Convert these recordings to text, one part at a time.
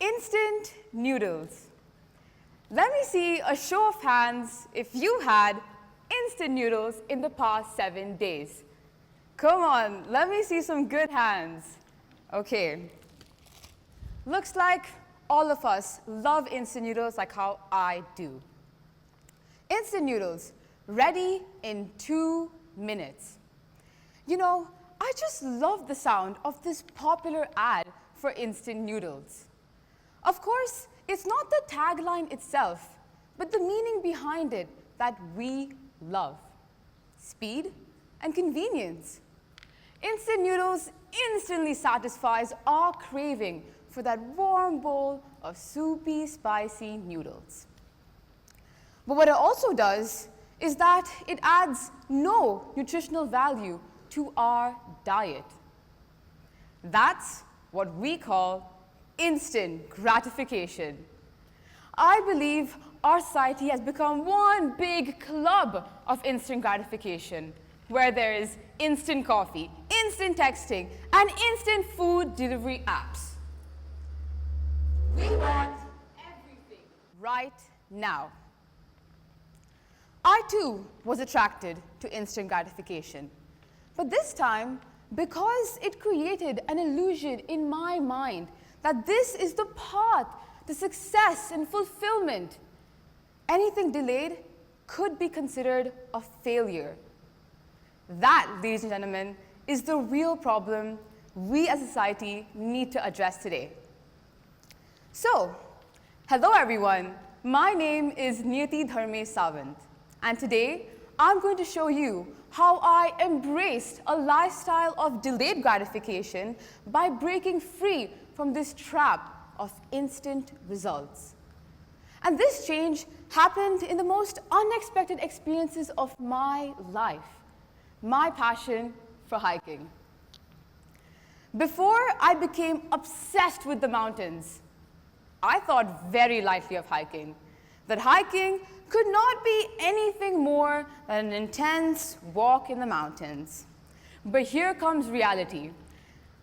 Instant noodles. Let me see a show of hands if you had instant noodles in the past 7 days. Come on, let me see some good hands. Okay. Looks like all of us love instant noodles like how I do. Instant noodles, ready in 2 minutes. You know, I just love the sound of this popular ad for instant noodles. Of course, it's not the tagline itself, but the meaning behind it that we love. Speed and convenience. Instant noodles instantly satisfies our craving for that warm bowl of soupy, spicy noodles. But what it also does is that it adds no nutritional value to our diet. That's what we call instant gratification. I believe our society has become one big club of instant gratification, where there is instant coffee, instant texting, and instant food delivery apps. We want everything right now. I too was attracted to instant gratification, but this time because it created an illusion in my mind that this is the path to success and fulfillment. Anything delayed could be considered a failure. That, ladies and gentlemen, is the real problem we as a society need to address today. So, hello everyone. My name is Niyati Sawant, and today I'm going to show you how I embraced a lifestyle of delayed gratification by breaking free from this trap of instant results. And this change happened in the most unexpected experiences of my life, my passion for hiking. Before I became obsessed with the mountains, I thought very lightly of hiking, that hiking could not be anything more than an intense walk in the mountains. But here comes reality.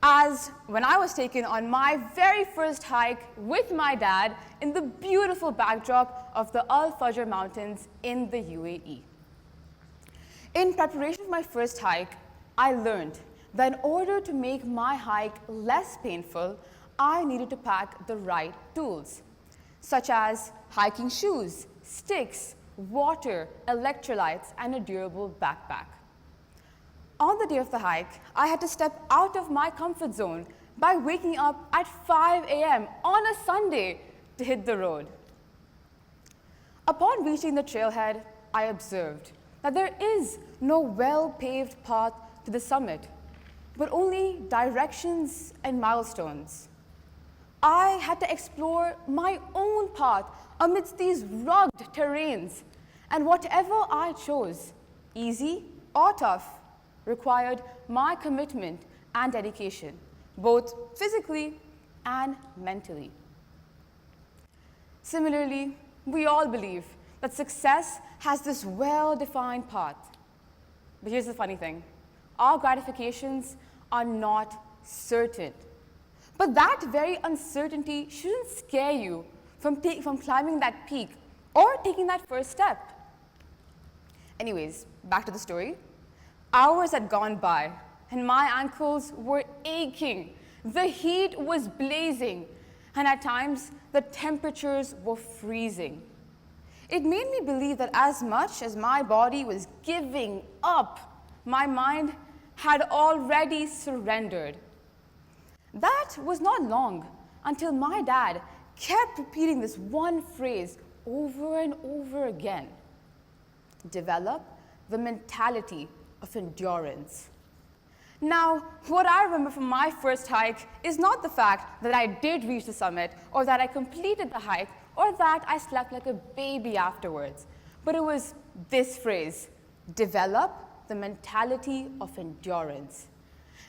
As when I was taken on my very first hike with my dad in the beautiful backdrop of the Al Fajr Mountains in the UAE. In preparation for my first hike, I learned that in order to make my hike less painful, I needed to pack the right tools, such as hiking shoes, sticks, water, electrolytes, and a durable backpack. On the day of the hike, I had to step out of my comfort zone by waking up at 5 a.m. on a Sunday to hit the road. Upon reaching the trailhead, I observed that there is no well-paved path to the summit, but only directions and milestones. I had to explore my own path amidst these rugged terrains, and whatever I chose, easy or tough, required my commitment and dedication, both physically and mentally. Similarly, we all believe that success has this well-defined path. But here's the funny thing. Our gratifications are not certain. But that very uncertainty shouldn't scare you from climbing that peak or taking that first step. Anyways, back to the story. Hours had gone by, and my ankles were aching. The heat was blazing, and at times, the temperatures were freezing. It made me believe that as much as my body was giving up, my mind had already surrendered. That was not long until my dad kept repeating this one phrase over and over again. Develop the mentality of endurance. Now, what I remember from my first hike is not the fact that I did reach the summit, or that I completed the hike, or that I slept like a baby afterwards, but it was this phrase, develop the mentality of endurance.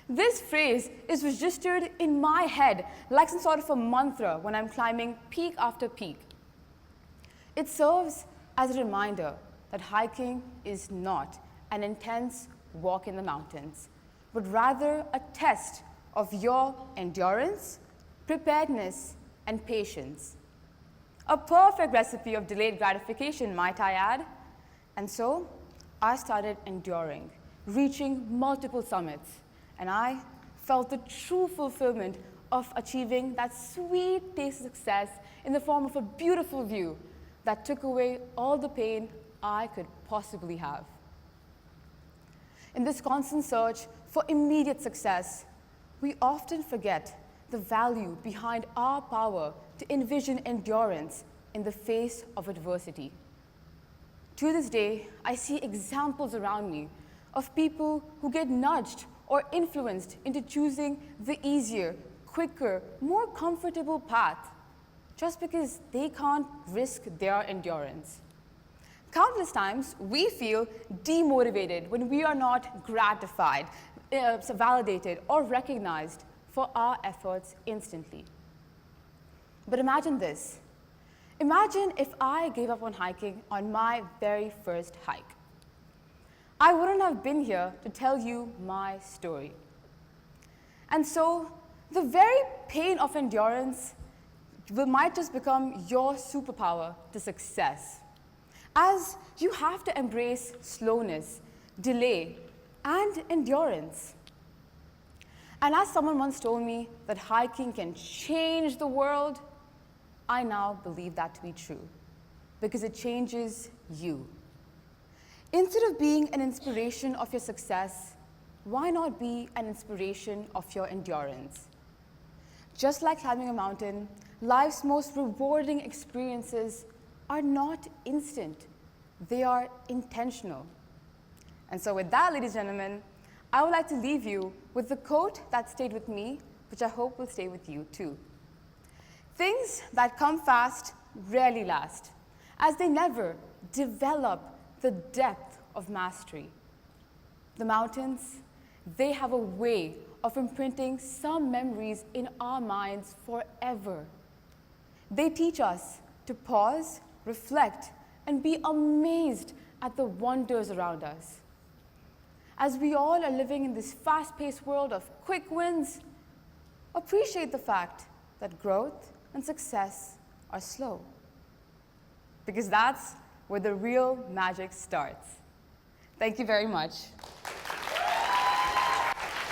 This phrase is registered in my head like some sort of a mantra when I'm climbing peak after peak. It serves as a reminder that hiking is not an intense walk in the mountains, but rather a test of your endurance, preparedness, and patience. A perfect recipe of delayed gratification, might I add. And so, I started enduring, reaching multiple summits, and I felt the true fulfillment of achieving that sweet taste of success in the form of a beautiful view that took away all the pain I could possibly have. In this constant search for immediate success, we often forget the value behind our power to envision endurance in the face of adversity. To this day, I see examples around me of people who get nudged or influenced into choosing the easier, quicker, more comfortable path just because they can't risk their endurance. Countless times, we feel demotivated when we are not gratified, validated, or recognized for our efforts instantly. But imagine this. Imagine if I gave up on hiking on my very first hike. I wouldn't have been here to tell you my story. And so, the very pain of endurance might just become your superpower to success, as you have to embrace slowness, delay, and endurance. And as someone once told me that hiking can change the world, I now believe that to be true, because it changes you. Instead of being an inspiration of your success, why not be an inspiration of your endurance? Just like climbing a mountain, life's most rewarding experiences are not instant. They are intentional. And so with that, ladies and gentlemen, I would like to leave you with the quote that stayed with me, which I hope will stay with you too. Things that come fast rarely last, as they never develop the depth of mastery. The mountains, they have a way of imprinting some memories in our minds forever. They teach us to pause, reflect, and be amazed at the wonders around us. As we all are living in this fast-paced world of quick wins, appreciate the fact that growth and success are slow, because that's where the real magic starts. Thank you very much.